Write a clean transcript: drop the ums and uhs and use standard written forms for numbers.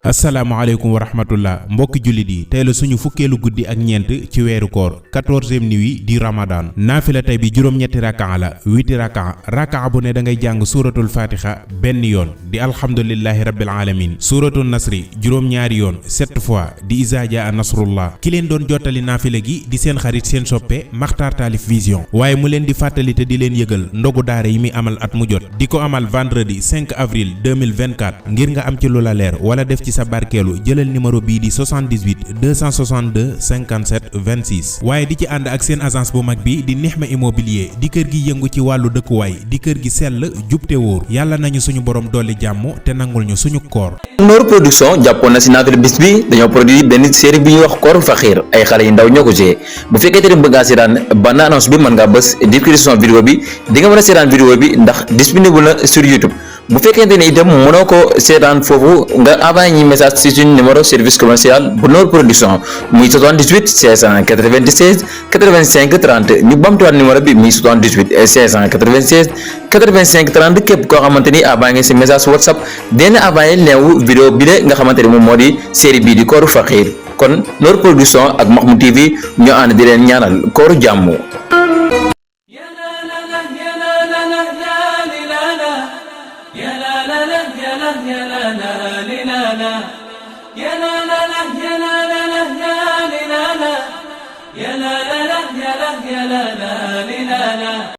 asalaamaaleykum wa rahmatullah mbokki jullit yi tey la suñu fukkeelu guddi ak ñeent ci weeru koor 14e nuit di ramadan naafila tey bi juróom-ñetti rakaa la 8 rakaa bu ne da ngay jàng suuratul fatiha benn yoon di alhamdulillahi rabbil alamin suuratul nasri juróom-ñaari yoon 7 fois di izaa jaa nasrullah ki leen doon jottali naafila gi di seen xarit seen soppe Makhtar Talif Vision waaye mu leen di fàttali te di leen yëgal ndogu daara yi muy amal at mu jot di ko amal vendredi 5 avril 2024 ngir nga am ci lu la leer wala def ci sa barkeelu jëlal numéro bii di 78 262 57 26 waaye di ci ànd ak seen agence bu mag bi di Nihma Immobilier di kër gi yëngu ci wàllu dëkkuwaay di kër gi sell jub te wóor yàlla nañu suñu borom dolli jàmm te nangul ñu suñu koor. Noor production jàppoon na si naafila bis bi dañoo produit benn série bi ñuy wax Kooru Faxiir ay xale yu ndaw ñoo ko joué bu fekkee te bëgg a seetaan bande annonce bi mën ngaa bës description vidéo bi di nga mën a seetaan vidéo bi ndax disponible na sur YouTube. bu fekkente ne itam mënoo ko seetaan foofu nga envoyé ñi message ci suñu numéro service commercial bu Noor production muy 78 596 85 30 ñu bamtuwaat numéro bi muy 78 596 85 30 képp koo xamante ni envoyé nga ci message WhatsApp dina envoyé leewu vidéo bi de nga xamante ni moom moo di série bii di Kooru Faxiir kon Noor production ak Mahmoud TV ñoo ànd di leen ñaanal kooru jàmm. يا لا لا لا يا لا يا لا لا